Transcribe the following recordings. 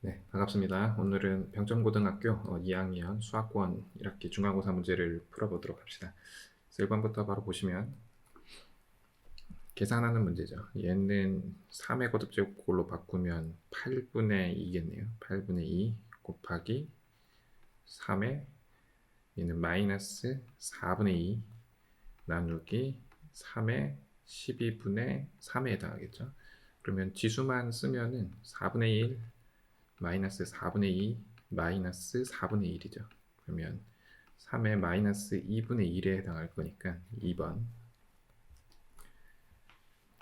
네, 반갑습니다. 오늘은 병점고등학교 2학년 수학권 1학기 중간고사 문제를 풀어보도록 합시다. 1번부터 바로 보시면 계산하는 문제죠. 얘는 3의 거듭제곱꼴로 바꾸면 8분의 2겠네요. 8분의 2 곱하기 3의 얘는 마이너스 4분의 2 나누기 3의 12분의 3에 해당하겠죠. 그러면 지수만 쓰면은 4분의 1 마이너스 4분의 2 마이너스 4분의 1이죠. 그러면 3의 마이너스 2분의 1에 해당할 거니까 2번.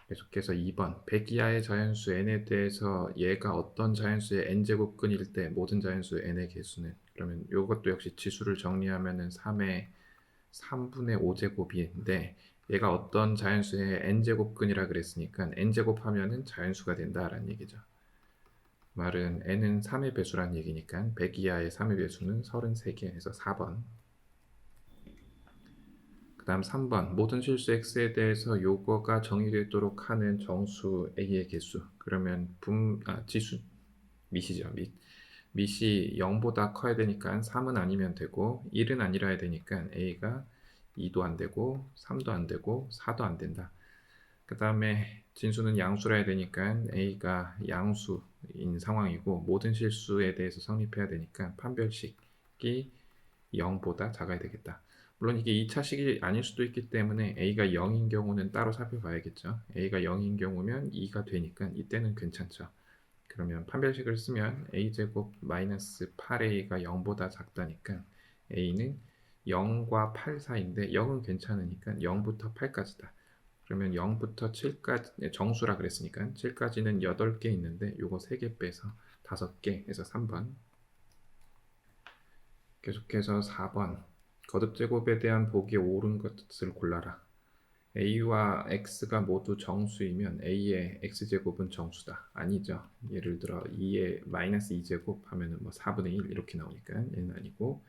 계속해서 2번. 100 이하의 자연수 n에 대해서 얘가 어떤 자연수의 n제곱근일 때 모든 자연수 n의 개수는, 그러면 이것도 역시 지수를 정리하면은 3의 3분의 5제곱인데 얘가 어떤 자연수의 n제곱근이라 그랬으니까 n제곱하면은 자연수가 된다라는 얘기죠. 말은 n은 3의 배수란 얘기니까 100 이하의 3의 배수는 33개 해서 4번. 그 다음 3번. 모든 실수 x에 대해서 요거가 정의되도록 하는 정수 a의 개수. 그러면 지수 밑이죠. 밑이 0보다 커야 되니까 3은 아니면 되고 1은 아니라 되니까 a가 2도 안 되고 3도 안 되고 4도 안 된다. 그 다음에 진수는 양수라 해야 되니까 a가 양수인 상황이고 모든 실수에 대해서 성립해야 되니까 판별식이 0보다 작아야 되겠다. 물론 이게 2차식이 아닐 수도 있기 때문에 a가 0인 경우는 따로 살펴봐야겠죠. a가 0인 경우면 2가 되니까 이때는 괜찮죠. 그러면 판별식을 쓰면 a제곱 마이너스 8a가 0보다 작다니까 a는 0과 8 사이인데 0은 괜찮으니까 0부터 8까지다. 그러면 0부터 7까지 정수라 그랬으니까 7까지는 8개 있는데 요거 3개 빼서 5개 해서 3번. 계속해서 4번. 거듭제곱에 대한 보기에 옳은 것을 골라라. a와 x가 모두 정수이면 a의 x제곱은 정수다. 아니죠. 예를 들어 2의 마이너스 2제곱 하면은 뭐 4분의 1 이렇게 나오니까 얘는 아니고,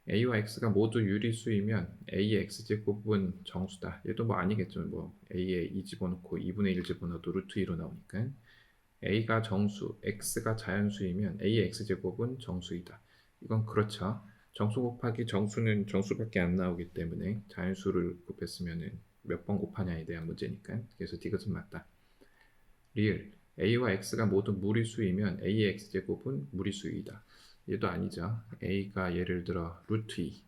a와 x가 모두 유리수이면 a의 x제곱은 정수다. 얘도 뭐 아니겠죠. 뭐 a에 2 집어넣고 2분의 1 집어넣어도 루트 2로 나오니까 a가 정수, x가 자연수이면 a의 x제곱은 정수이다. 이건 그렇죠. 정수 곱하기 정수는 정수밖에 안 나오기 때문에 자연수를 곱했으면 몇 번 곱하냐에 대한 문제니까. 그래서 디귿은 맞다. 리을 a와 x가 모두 무리수이면 a의 x제곱은 무리수이다. 얘도 아니죠. a가 예를 들어 루트 2,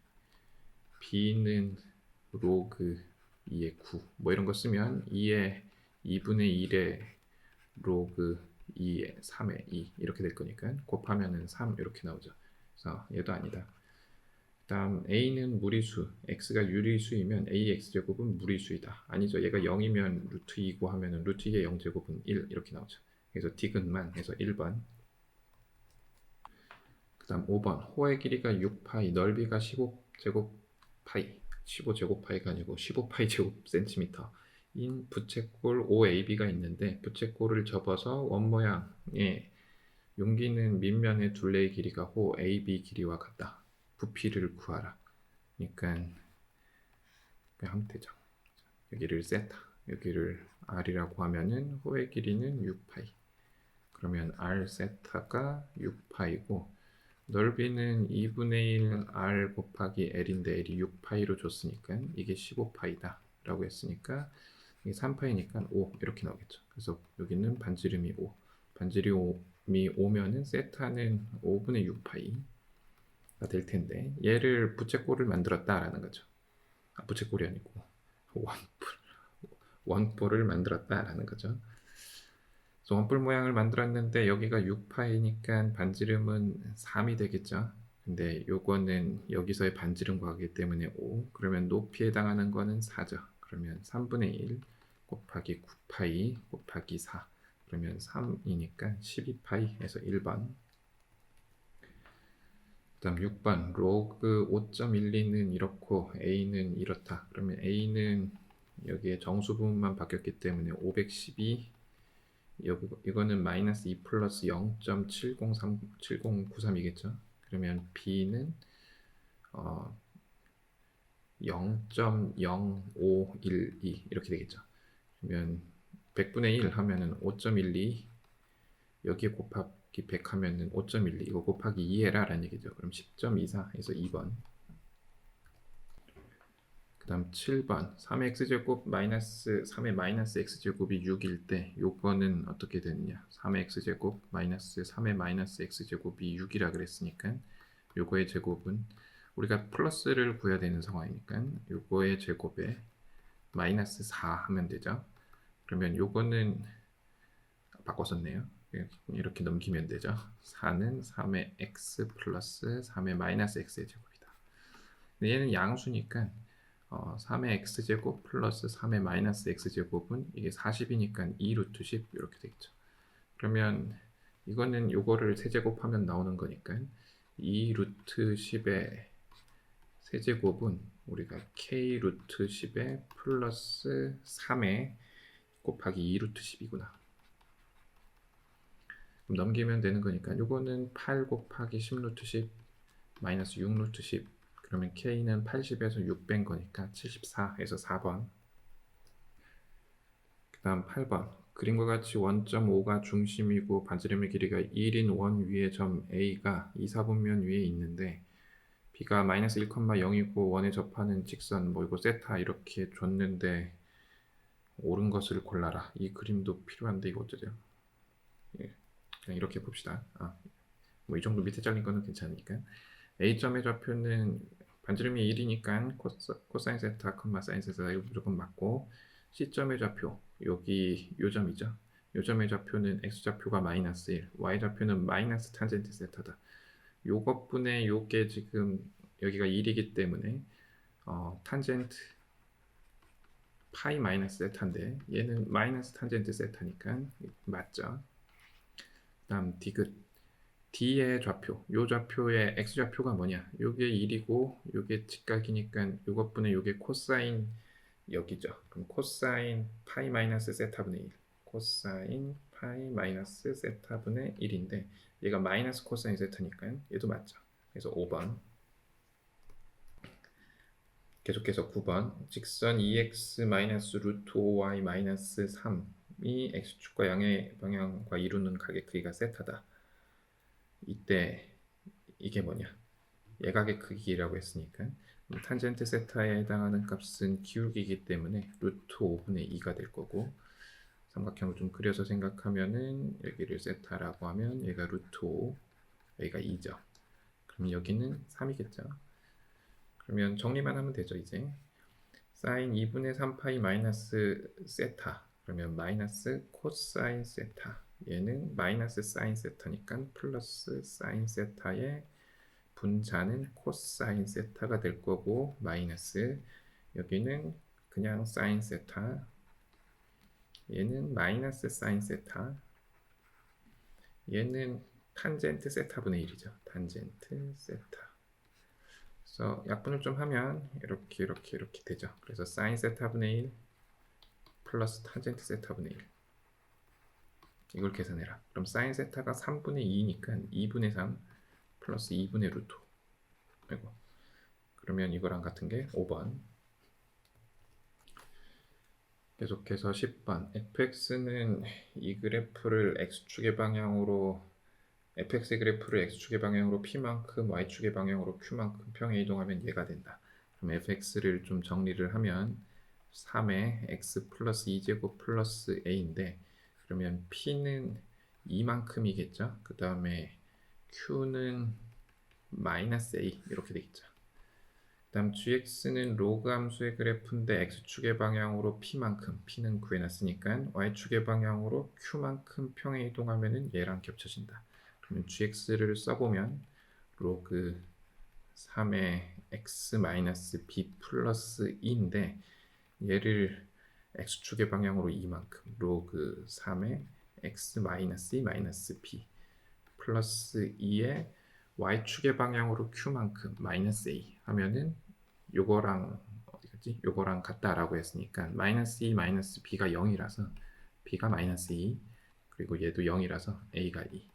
b는 로그 2의 9, 뭐 이런 거 쓰면 2의 2분의 1의 로그 2의 3의 2 이렇게 될 거니까 곱하면은 3 이렇게 나오죠. 그래서 얘도 아니다. 다음 a는 무리수, x가 유리수이면 a의 x제곱은 무리수이다. 아니죠. 얘가 0이면 루트 2고 하면은 루트 2의 0제곱은 1 이렇게 나오죠. 그래서 디귿만 해서 1번. 그 다음 5번. 호의 길이가 6파이, 넓이가 15제곱파이, 15제곱파이가 아니고 15파이 제곱 센티미터 인 부채꼴 OAB가 있는데 부채꼴을 접어서 원 모양의 용기는 밑면의 둘레의 길이가 호 AB 길이와 같다. 부피를 구하라. 그러니까 그냥 하면 되죠. 여기를 세타, 여기를 r이라고 하면은 호의 길이는 6파이. 그러면 r 세타가 6파이고 넓이는 2분의 1 r 곱하기 l인데 l이 6파이로 줬으니까 이게 15파이다 라고 했으니까 이게 3파이니까 5 이렇게 나오겠죠. 그래서 여기는 반지름이 5, 반지름이 5면은 세타는 5분의 6파이가 될 텐데 얘를 부채꼴을 만들었다라는 거죠. 부채꼴이 아니고 원뿔을 만들었다라는 거죠. 그래서 원뿔 모양을 만들었는데 여기가 6파이니까 반지름은 3이 되겠죠. 근데 요거는 여기서의 반지름과 같기 때문에 5. 그러면 높이에 해당하는 거는 4죠. 그러면 3분의 1 곱하기 9파이 곱하기 4. 그러면 3이니까 12파이 해서 1번. 그 다음 6번. 로그 5.12는 이렇고 a는 이렇다. 그러면 a는 여기에 정수 부분만 바뀌었기 때문에 512, 이거는 마이너스 2 플러스 0.7093이겠죠. 그러면 b는 0.0512 이렇게 되겠죠. 그러면 100분의 1 하면은 5.12 여기에 곱하기 여기 100 하면은 5.12 이거 곱하기 2 해라 라는 얘기죠. 그럼 10.24 해서 2번. 그 다음 7번 3의 x제곱 마이너스 3의 마이너스 x제곱이 6일 때 요거는 어떻게 되느냐. 3의 x제곱 마이너스 3의 마이너스 x제곱이 6이라 그랬으니까 요거의 제곱은 우리가 플러스를 구해야 되는 상황이니까 요거의 제곱에 마이너스 4 하면 되죠. 그러면 요거는 바꿔썼네요. 이렇게 넘기면 되죠. 4는 3의 x 플러스 3의 마이너스 x의 제곱이다. 근데 얘는 양수니까 3의 x제곱 플러스 3의 마이너스 x제곱은 이게 40이니까 2 루트 10 이렇게 되겠죠. 그러면 이거는 요거를 세제곱하면 나오는 거니까 2 루트 10의 세제곱은 우리가 k 루트 10의 플러스 3의 곱하기 2 루트 10이구나. 그럼 넘기면 되는 거니까 요거는 8 곱하기 10 루트 10 마이너스 6 루트 10 그러면 k는 80에서 6 뺀 거니까 74에서 4번. 그 다음 8번 그림과 같이 원점5가 중심이고 반지름의 길이가 1인 원 위의 점 A가 2, 4분면 위에 있는데 B가 마이너스 1,0이고 원에 접하는 직선 뭐 이거 세타 이렇게 줬는데 옳은 것을 골라라. 이 그림도 필요한데 이거 어쩌죠? 예, 그냥 이렇게 봅시다. 뭐 이 정도 밑에 잘린 거는 괜찮으니까 A점의 좌표는 반지름이 1이니까 코사인 세타, 사인 세타 이거 무조건 맞고 C점의 좌표 여기 요 점이죠. 요 점의 좌표는 X좌표가 마이너스 1, Y좌표는 마이너스 탄젠트 세타다. 요것분의 요게 지금 여기가 1이기 때문에 탄젠트 파이 마이너스 세타인데 얘는 마이너스 탄젠트 세타니까 맞죠. 그 다음 디귿 D의 좌표, 요 좌표의 X좌표가 뭐냐? 요게 1이고 요게 직각이니까 요것분의 요게 코사인 여기죠. 그럼 코사인 파이 마이너스 세타분의 1 코사인 파이 마이너스 세타분의 1인데 얘가 마이너스 코사인 세타니까 얘도 맞죠. 그래서 5번. 계속해서 9번 직선 2x 마이너스 루트 5y 마이너스 3이 x축과 양의 방향과 이루는 각의 크기가 세타다. 이때 이게 뭐냐? 예각의 크기라고 했으니까 탄젠트 세타에 해당하는 값은 기울기이기 때문에 루트 5분의 2가 될 거고 삼각형을 좀 그려서 생각하면은 여기를 세타라고 하면 얘가 루트 5 여기가 2죠. 그럼 여기는 3이겠죠. 그러면 정리만 하면 되죠. 이제 사인 2분의 3파이 마이너스 세타 그러면 마이너스 코사인 세타 얘는 마이너스 사인 세타니까 플러스 사인 세타의 분자는 코사인 세타가 될 거고 마이너스 여기는 그냥 사인 세타 얘는 마이너스 사인 세타 얘는 탄젠트 세타분의 1이죠. 탄젠트 세타. 그래서 약분을 좀 하면 이렇게 되죠. 그래서 사인 세타분의 1 플러스 탄젠트 세타분의 1 이걸 계산해라. 그럼 사인 세타가 3분의 2니까 2분의 3 플러스 2분의 루트 5 아이고. 그러면 이거랑 같은 게 5번. 계속해서 10번 fx는 이 그래프를 x축의 방향으로 fx의 그래프를 x축의 방향으로 p만큼 y축의 방향으로 q만큼 평에 이동하면 얘가 된다. 그럼 fx를 좀 정리를 하면 3의 x 플러스 2제곱 플러스 a인데 그러면 p는 2만큼이겠죠. 그 다음에 q는 마이너스 a 이렇게 되겠죠. 그 다음 gx는 로그 함수의 그래프인데 x축의 방향으로 p만큼 p는 구해놨으니까 y축의 방향으로 q만큼 평에 이동하면 얘랑 겹쳐진다. 그러면 gx를 써보면 로그 3의 x 마이너스 b 플러스 2인데 얘를 x축의 방향으로 2만큼 로그 3의 x 마이너스 2 마이너스 b 플러스 2의 y축의 방향으로 q만큼 마이너스 a 하면은 요거랑 어디갔지? 요거랑 같다라고 했으니까 마이너스 2 마이너스 b가 0이라서 b가 마이너스 2 그리고 얘도 0이라서 a가 2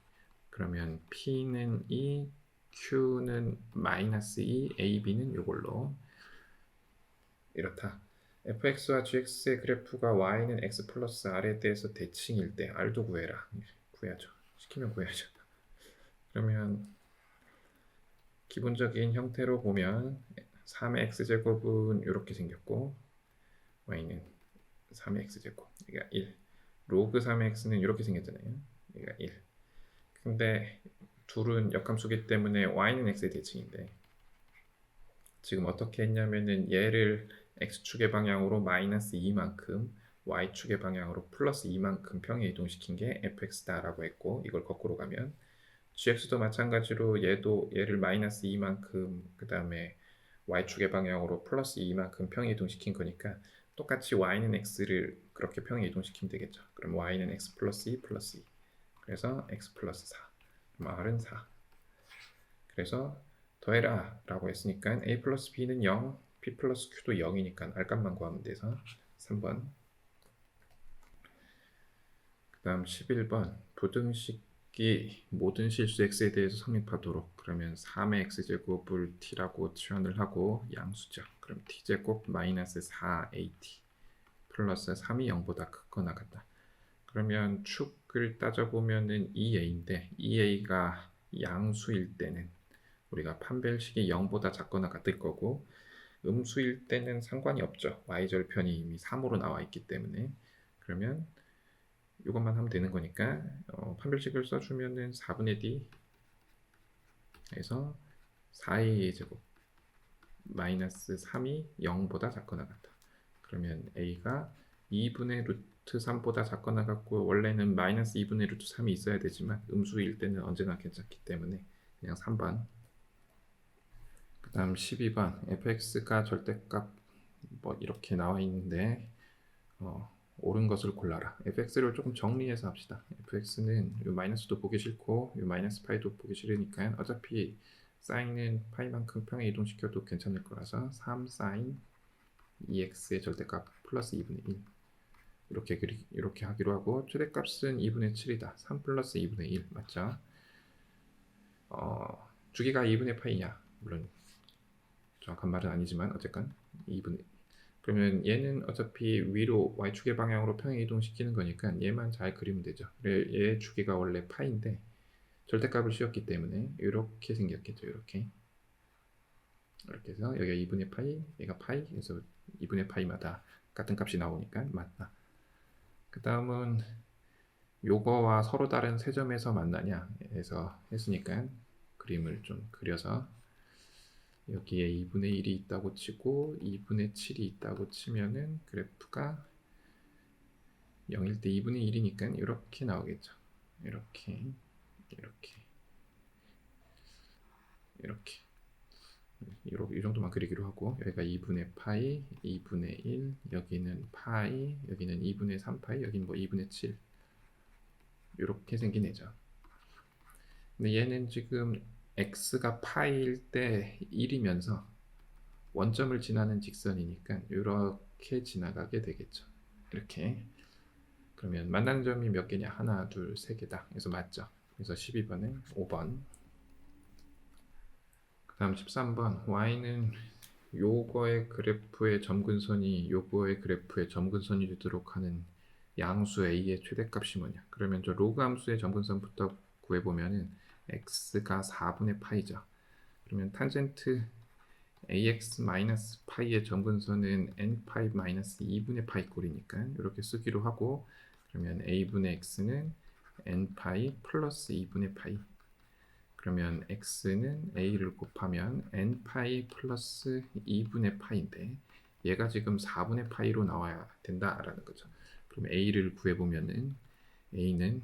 그러면 p는 2 q는 마이너스 2 ab는 요걸로 이렇다. fx와 gx의 그래프가 y는 x 플러스 r에 대해서 대칭일 때 r도 구해라. 구해야죠. 시키면 구해야죠. 그러면 기본적인 형태로 보면 3의 x제곱은 이렇게 생겼고 y는 3의 x제곱 얘가 1, 로그 3의 x는 이렇게 생겼잖아요. 얘가 1. 근데 둘은 역함수기 때문에 y는 x의 대칭인데 지금 어떻게 했냐면은 얘를 x축의 방향으로 마이너스 2만큼 y축의 방향으로 플러스 2만큼 평에 이동시킨 게 fx다 라고 했고, 이걸 거꾸로 가면 gx도 마찬가지로 얘를 마이너스 2만큼 그 다음에 y축의 방향으로 플러스 2만큼 평에 이동시킨 거니까 똑같이 y는 x를 그렇게 평에 이동시키면 되겠죠. 그럼 y는 x 플러스 2 플러스 2, 그래서 x 플러스 4, 그럼 r은 4. 그래서 더해라 라고 했으니까 a 플러스 b는 0, p 플러스 q도 0이니까 r값만 구하면 돼서 3번. 그 다음 11번 부등식이 모든 실수 x에 대해서 성립하도록, 그러면 3의 x제곱을 t라고 치환을 하고 양수죠. 그럼 t제곱 마이너스 4at 플러스 3이 0보다 크거나 같다. 그러면 축을 따져보면은 2a인데 2a가 양수일 때는 우리가 판별식이 0보다 작거나 같을 거고, 음수일 때는 상관이 없죠. y절편이 이미 3으로 나와 있기 때문에. 그러면 이것만 하면 되는 거니까 판별식을 써주면은 4분의 d 해서 4a 제곱 마이너스 3이 0보다 작거나 같다. 그러면 a가 2분의 루트 3보다 작거나 같고, 원래는 마이너스 2분의 루트 3이 있어야 되지만 음수일 때는 언제나 괜찮기 때문에 그냥 3번. 그 다음 12번 fx가 절대값 뭐 이렇게 나와 있는데 옳은 것을 골라라. fx를 조금 정리해서 합시다. fx는 이 마이너스도 보기 싫고 이 마이너스 파이도 보기 싫으니까 어차피 사인은 파이만큼 평에 이동시켜도 괜찮을 거라서 3 사인 2x의 절대값 플러스 2분의 1 이렇게 하기로 하고, 최대값은 2분의 7이다. 3 플러스 2분의 1 맞죠? 주기가 2분의 파이냐? 물론 정확한 말은 아니지만 어쨌건 2분의, 그러면 얘는 어차피 위로 y축의 방향으로 평행 이동시키는 거니까 얘만 잘 그리면 되죠. 얘 주기가 원래 파인데 절대값을 씌웠기 때문에 이렇게 생겼겠죠. 이렇게 해서 여기가 2분의 파이, 얘가 파이, 그래서 2분의 파이마다 같은 값이 나오니까 맞다. 그 다음은 요거와 서로 다른 세 점에서 만나냐 해서 했으니까 그림을 좀 그려서 여기에 2분의 1이 있다고 치고 2분의 7이 있다고 치면은 그래프가 0일 때 2분의 1이니까 이렇게 나오겠죠. 이렇게 이 정도만 그리기로 하고, 여기가 2분의 파이, 2분의 1, 여기는 파이, 여기는 2분의 3파이, 여기는 뭐 2분의 7 이렇게 생긴 애죠. 근데 얘는 지금 x가 파이일 때 1이면서 원점을 지나는 직선이니까 이렇게 지나가게 되겠죠. 이렇게. 그러면 만나는 점이 몇 개냐? 하나, 둘, 세 개다. 그래서 맞죠. 그래서 12번은 5번. 그 다음 13번 y는 요거의 그래프의 점근선이 요거의 그래프의 점근선이 되도록 하는 양수 a의 최대값이 뭐냐? 그러면 저 로그 함수의 점근선부터 구해보면은 x가 4분의 파이죠. 그러면 탄젠트 ax 마이너스 파이의 점근선은 n 파이 마이너스 2분의 파이 꼴이니까 이렇게 쓰기로 하고, 그러면 a분의 x는 n 파이 플러스 2분의 파이, 그러면 x는 a를 곱하면 n 파이 플러스 2분의 파인데 얘가 지금 4분의 파이로 나와야 된다라는 거죠. 그럼 a를 구해보면은 a는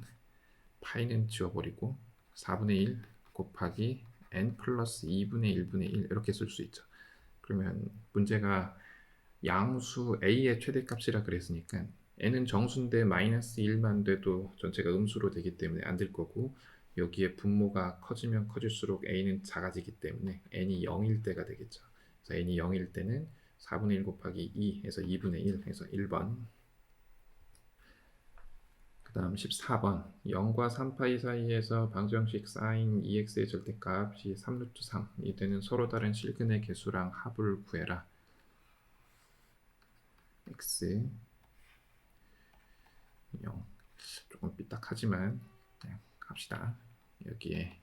파이는 지워버리고 4분의 1 곱하기 n 플러스 2분의 1분의 1 이렇게 쓸 수 있죠. 그러면 문제가 양수 a의 최대값이라 그랬으니까 n은 정수인데 마이너스 1만 돼도 전체가 음수로 되기 때문에 안 될 거고, 여기에 분모가 커지면 커질수록 a는 작아지기 때문에 n이 0일 때가 되겠죠. 그래서 n이 0일 때는 4분의 1 곱하기 2 해서 2분의 1 해서 1번. 그 다음 14번 0과 3파이 사이에서 방정식 sin 2x의 절대값이 3루트 3이 되는 서로 다른 실근의 개수랑 합을 구해라. x 0 조금 삐딱하지만 그냥 갑시다. 여기에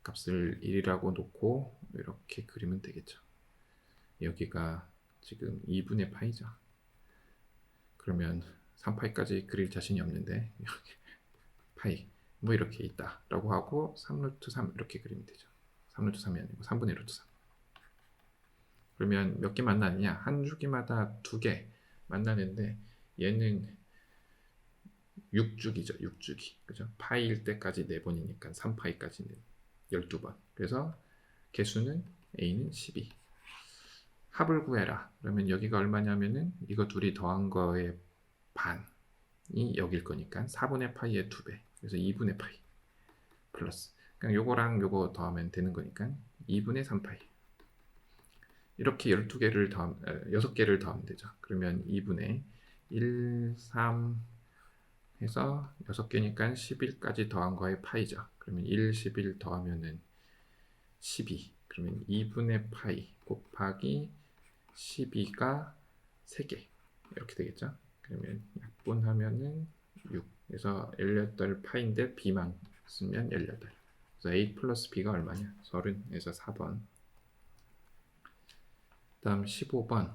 값을 1이라고 놓고 이렇게 그리면 되겠죠. 여기가 지금 2분의 파이죠. 그러면 3파이까지 그릴 자신이 없는데 이렇게 파이 뭐 이렇게 있다 라고 하고 3루트 3 이렇게 그리면 되죠. 3루트 3이 아니고 3분의 루트 3. 그러면 몇 개 만나느냐? 한 주기마다 2개 만나는데 얘는 6주기죠. 6주기. 그죠? 파이일 때까지 4번이니까 3파이까지는 12번. 그래서 개수는 A는 12. 합을 구해라. 그러면 여기가 얼마냐면은 이거 둘이 더한 거의 반이 여길 거니까 4분의 파이의 2배. 그래서 2분의 파이 플러스. 그냥 요거랑 요거 더하면 되는 거니까 2분의 3파이. 이렇게 12개를 더하면 6개를 더하면 되죠. 그러면 2분의 1, 3 해서 6개니까 11까지 더한 거의 파이죠. 그러면 1, 11 더하면은 12. 그러면 2분의 파이 곱하기 12가 3개. 이렇게 되겠죠. 그러면 약분하면은 6. 그래서 18파인데 B만 쓰면 18. 그래서 A 플러스 B가 얼마냐? 30에서 4번. 다음 15번.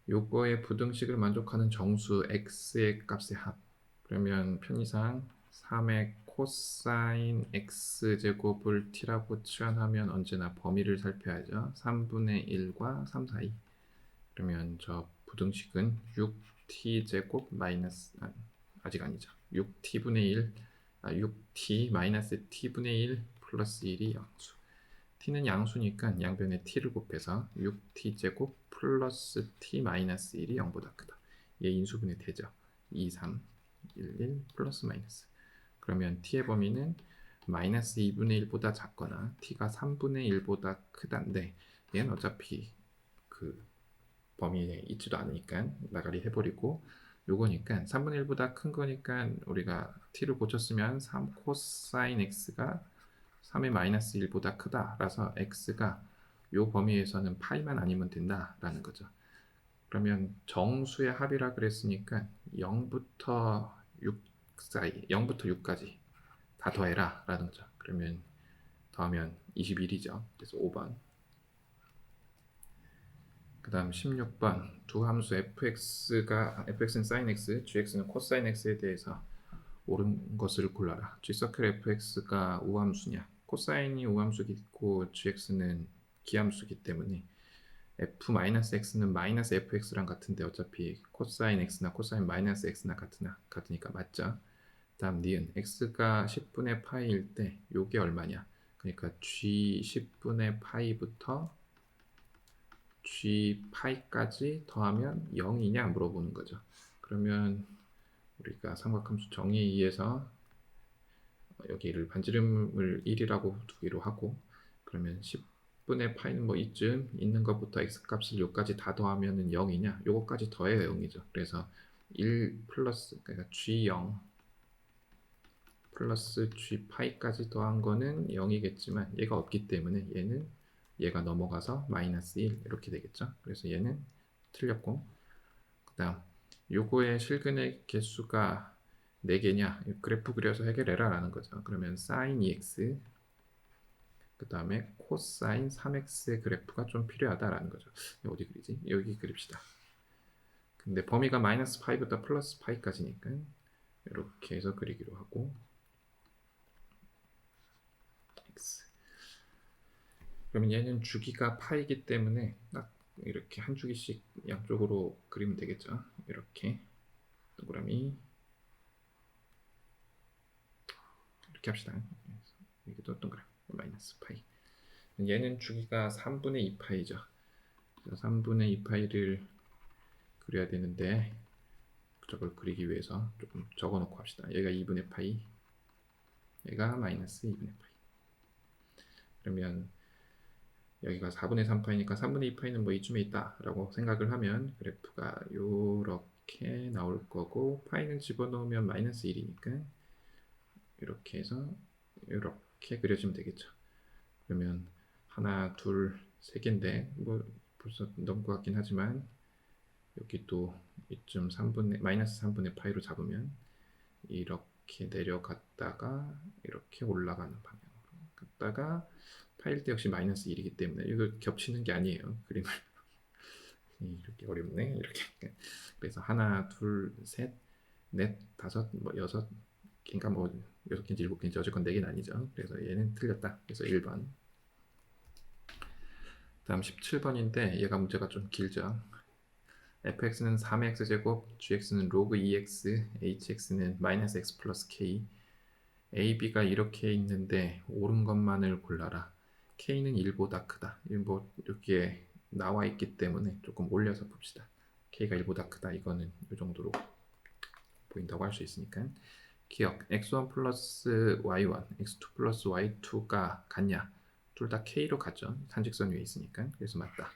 요거의 부등식을 만족하는 정수 x의 값의 합. 그러면 편의상 3의 코사인 x제곱을 t라고 치환하면 언제나 범위를 살펴야죠. 3분의 1과 3 사이. 그러면 저 부등식은 6t제곱 마이너스 아직 아니죠. 6t분의 1 6t 마이너스 t분의 1 플러스 1이 양수. t는 양수니까 양변에 t를 곱해서 6t제곱 플러스 t 마이너스 1이 0보다 크다. 얘 인수분해 되죠. 2, 3, 1, 1 플러스 마이너스. 그러면 t의 범위는 마이너스 2분의 1보다 작거나 t가 3분의 1보다 크다인데 얘는 어차피 그 범위에 있지도 않으니까 나가리 해버리고 요거니까 3분의 1보다 큰 거니까 우리가 t를 고쳤으면 3 코사인 x가 3의 마이너스 1보다 크다 라서 x가 요 범위에서는 파이만 아니면 된다라는 거죠. 그러면 정수의 합이라 그랬으니까 0부터 6 사이 0부터 6까지 다 더해라 라는 거죠. 그러면 더하면 21이죠. 그래서 5번. 그 다음 16번 두 함수 fx는 sin x, gx는 cosine x에 대해서 옳은 것을 골라라. g서클 fx가 우함수냐? 코사인이 우함수이고 gx는 기함수이기 때문에 f-x는 마이너스 fx랑 같은데 어차피 코사인 x나 코사인 마이너스 x나 같으니까 맞죠? 다음 니은 x가 10분의 파이일 때 요게 얼마냐? 그러니까 g 10분의 파이부터 g 파이까지 더하면 0이냐 물어보는 거죠. 그러면 우리가 삼각함수 정의에 의해서 여기를 반지름을 1이라고 두기로 하고 그러면 10분의 파이는 뭐 이쯤 있는 것부터 x값을 요까지 다 더하면 0이냐 요거까지 더해야 0이죠. 그래서 1 플러스 그러니까 g0 플러스 g 파이까지 더한 거는 0이겠지만 얘가 없기 때문에 얘가 넘어가서 마이너스 1 이렇게 되겠죠. 그래서 얘는 틀렸고 그 다음 요거의 실근의 개수가 4개냐 그래프 그려서 해결해라 라는 거죠. 그러면 sin 2x 그 다음에 코사인 3x의 그래프가 좀 필요하다라는 거죠. 어디 그리지? 여기 그립시다. 근데 범위가 마이너스 파이부터 플러스 파이까지니까 이렇게 해서 그리기로 하고 x 그러면 얘는 주기가 파이기 때문에 딱 이렇게 한 주기씩 양쪽으로 그리면 되겠죠. 이렇게 동그라미 이렇게 합시다. 여기도 동그라미 마이너스 파이. 얘는 주기가 3분의 2파이죠. 3분의 2파이를 그려야 되는데 저걸 그리기 위해서 조금 적어놓고 합시다. 여기가 2분의 파이, 얘가 마이너스 2분의 파이. 그러면 여기가 4분의 3파이니까 3분의 2파이는 뭐 이쯤에 있다 라고 생각을 하면 그래프가 요렇게 나올 거고 파이는 집어넣으면 마이너스 1이니까 이렇게 해서 이렇게 그려지면 되겠죠. 그러면 하나, 둘, 세 개인데 뭐 벌써 넘은 것 같긴 하지만 여기 또 이쯤 마이너스 3분의 파이로 잡으면 이렇게 내려갔다가 이렇게 올라가는 방향으로 줬다가 파일 때 역시 마이너스 1이기 때문에 이거 겹치는 게 아니에요. 그림을 이렇게 어렵네. 이렇게. 그래서 하나, 둘, 셋, 넷, 다섯, 뭐 여섯 개인가 뭐 여섯 개인지 일곱 개인지 어쨌건 네 개는 아니죠. 그래서 얘는 틀렸다. 그래서 1번. 다음 17번인데 얘가 문제가 좀 길죠. fx는 3x 제곱, gx는 로그 2x, hx는 마이너스 x 플러스 k, a, b가 이렇게 있는데 옳은 것만을 골라라. k는 1보다 크다. 뭐 이렇게 나와 있기 때문에 조금 올려서 봅시다. k가 1보다 크다. 이거는 이 정도로 보인다고 할 수 있으니까. 기억, x1 플러스 y1, x2 플러스 y2가 같냐? 둘 다 k로 같죠. 산직선 위에 있으니까. 그래서 맞다.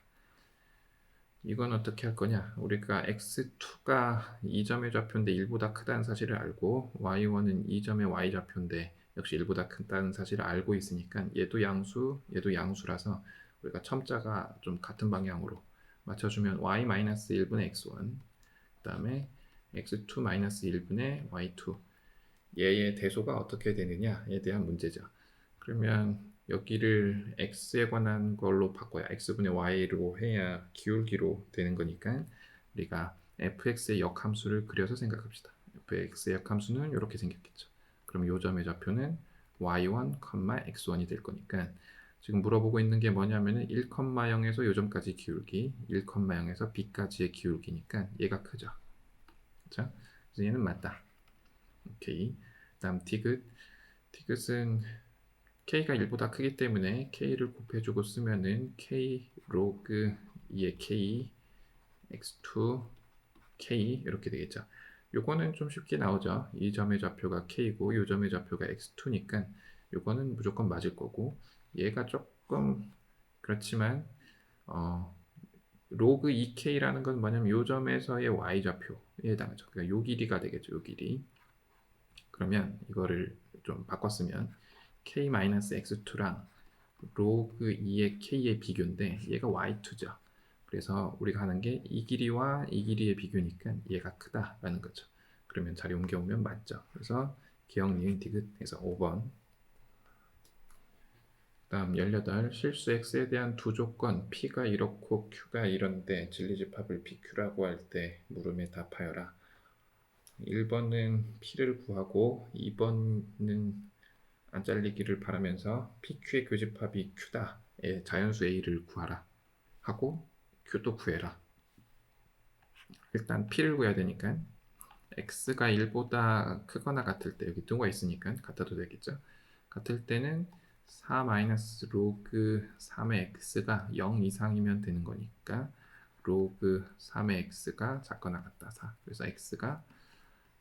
이건 어떻게 할 거냐? 우리가 x2가 2점의 좌표인데 1보다 크다는 사실을 알고 y1은 2점의 y좌표인데 역시 1보다 크다는 사실을 알고 있으니까 얘도 양수, 얘도 양수라서 우리가 첨자가 좀 같은 방향으로 맞춰주면 y-1분의 x1 그 다음에 x2-1분의 y2 얘의 대소가 어떻게 되느냐에 대한 문제죠. 그러면 여기를 x에 관한 걸로 바꿔야 x분의 y로 해야 기울기로 되는 거니까 우리가 fx의 역함수를 그려서 생각합시다. fx의 역함수는 이렇게 생겼겠죠. 그럼 요 점의 좌표는 y1, x1이 될 거니까 지금 물어보고 있는 게 뭐냐면은 1,0에서 요 점까지 기울기, 1,0에서 b까지의 기울기니까 얘가 크죠. 그렇죠? 그래서 얘는 맞다. 오케이. 다음 디귿. 디귿은 k가 1보다 크기 때문에 k를 곱해주고 쓰면은 k 로그 2의 k x2 k 이렇게 되겠죠. 요거는 좀 쉽게 나오죠. 이 점의 좌표가 k고 이 점의 좌표가 x2니까 요거는 무조건 맞을 거고 얘가 조금 그렇지만 로그 2k라는 건 뭐냐면 요 점에서의 y좌표에 해당하죠. 그러니까 요 길이가 되겠죠. 요 길이. 그러면 이거를 좀 바꿨으면 k-x2랑 로그 2의 k의 비교인데 얘가 y2죠. 그래서 우리가 하는 게 이 길이와 이 길이의 비교니까 얘가 크다라는 거죠. 그러면 자리 옮겨오면 맞죠. 그래서 기억, 니은, 디귿해서 5번. 다음 18. 실수 x에 대한 두 조건 p가 이렇고 q가 이런데 진리집합을 pq라고 할 때 물음에 답하여라. 1번은 p를 구하고 2번은 안 잘리기를 바라면서 PQ의 교집합이 Q다. 자연수 A를 구하라. 하고 Q도 구해라. 일단 P를 구해야 되니까 X가 1보다 크거나 같을 때 여기 뜬거 있으니까 같아도 되겠죠. 같을 때는 4-로그 3의 X가 0 이상이면 되는 거니까 로그 3의 X가 작거나 같다. 4. 그래서 X가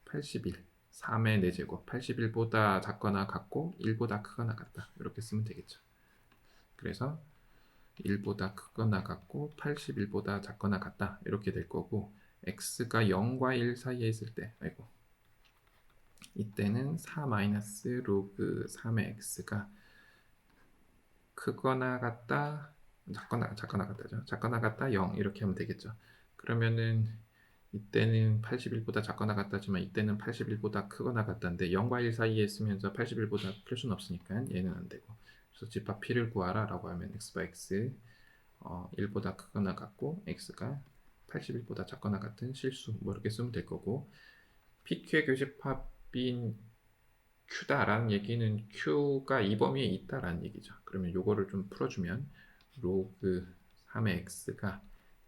81 3의 4제곱 81보다 작거나 같고 1보다 크거나 같다. 이렇게 쓰면 되겠죠. 그래서 1보다 크거나 같고 81보다 작거나 같다. 이렇게 될 거고 x가 0과 1 사이에 있을 때 이때는 4-로그 3의 x가 크거나 같다. 작거나 같다죠. 작거나 같다 0 이렇게 하면 되겠죠. 그러면은 이때는 81보다 작거나 같다지만 이때는 81보다 크거나 같다인데 0과 1 사이에 있으면서 81보다 클 수는 없으니까 얘는 안 되고 그래서 집합 p를 구하라 라고 하면 x by x 1보다 크거나 같고 x가 81보다 작거나 같은 실수 뭐 이렇게 쓰면 될 거고 pq의 교집합인 q다라는 얘기는 q가 이 범위에 있다라는 얘기죠. 그러면 요거를 좀 풀어주면 로그 3의 x가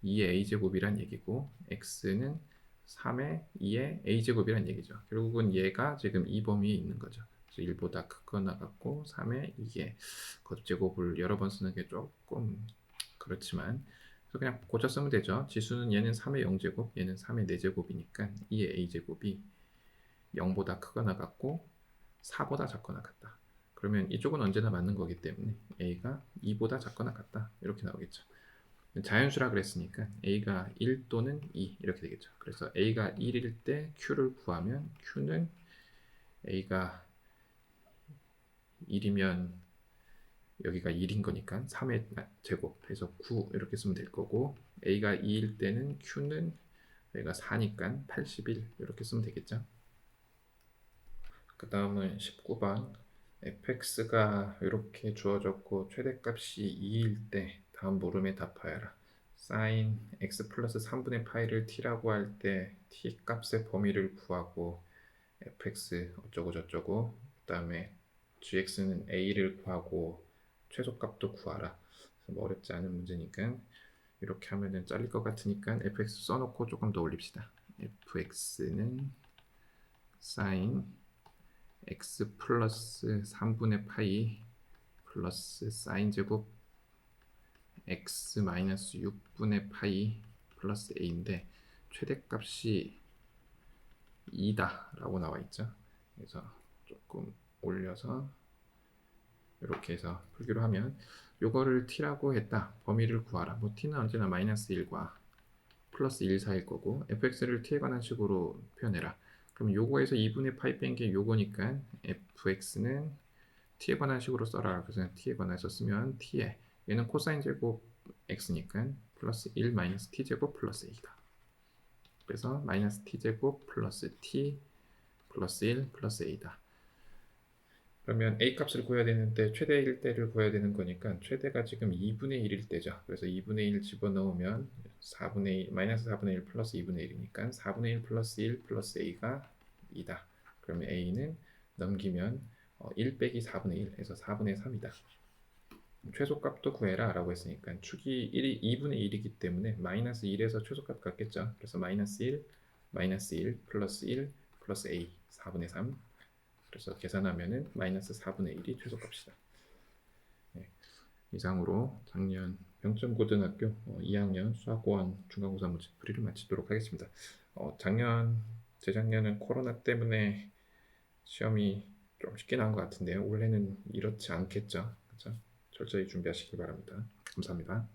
2의 a제곱이란 얘기고 x는 3의 2의 a제곱이란 얘기죠. 결국은 얘가 지금 이 범위에 있는 거죠. 그래서 1보다 크거나 같고 3의 2의 곱제곱을 여러 번 쓰는 게 조금 그렇지만 그래서 그냥 고쳐 쓰면 되죠. 지수는 얘는 3의 0제곱 얘는 3의 4제곱이니까 2의 a제곱이 0보다 크거나 같고 4보다 작거나 같다. 그러면 이쪽은 언제나 맞는 거기 때문에 a가 2보다 작거나 같다. 이렇게 나오겠죠. 자연수라 그랬으니까 a가 1 또는 2 이렇게 되겠죠. 그래서 a가 1일 때 q를 구하면 q는 a가 1이면 여기가 1인 거니까 3의 제곱 해서 9 이렇게 쓰면 될 거고 a가 2일 때는 q는 여기가 4니까 81 이렇게 쓰면 되겠죠. 그 다음은 19번 fx가 이렇게 주어졌고 최대값이 2일 때 다음 물음에 답하여라. sin x 플러스 3분의 파이를 t라고 할 때 t 값의 범위를 구하고 fx 어쩌고 저쩌고 그 다음에 gx는 a를 구하고 최소값도 구하라. 뭐 어렵지 않은 문제니까 이렇게 하면은 잘릴 것 같으니까 fx 써놓고 조금 더 올립시다. fx는 sin x 플러스 3분의 파이 플러스 sin 제곱 x 마이너스 6분의 파이 플러스 a인데 최대값이 2다 라고 나와 있죠. 그래서 조금 올려서 이렇게 해서 풀기로 하면 요거를 t라고 했다. 범위를 구하라. 뭐 t는 언제나 마이너스 1과 플러스 1 사이일 거고 fx를 t에 관한 식으로 표현해라. 그럼 요거에서 2분의 파이 뺀 게 요거니까 fx는 t에 관한 식으로 써라. 그래서 t에 관해서 쓰면 t에 얘는 코사인 제곱 x니까 플러스 1 마이너스 t 제곱 플러스 a다. 그래서 마이너스 t 제곱 플러스 t 플러스 1 플러스 a다. 그러면 a 값을 구해야 되는데 최대일 때를 구해야 되는 거니까 최대가 지금 2분의 1일 때죠. 그래서 2분의 1 집어넣으면 4분의 1, 마이너스 4분의 1 플러스 2분의 1이니까 4분의 1 플러스 1 플러스 a가 2다. 그러면 a는 넘기면 1 빼기 4분의 1 해서 4분의 3이다. 최소값도 구해라 라고 했으니까 축이 2분의 1이기 때문에 마이너스 1에서 최소값 같겠죠. 그래서 마이너스 1 플러스 1 플러스 a 4분의 3. 그래서 계산하면은 마이너스 4분의 1이 최소값이다. 네. 이상으로 작년 병점고등학교 2학년 수학고원 중간고사 문제풀이를 마치도록 하겠습니다. 재작년은 코로나 때문에 시험이 좀 쉽게 나온 것 같은데요. 올해는 이렇지 않겠죠. 그렇죠? 철저히 준비하시기 바랍니다. 감사합니다.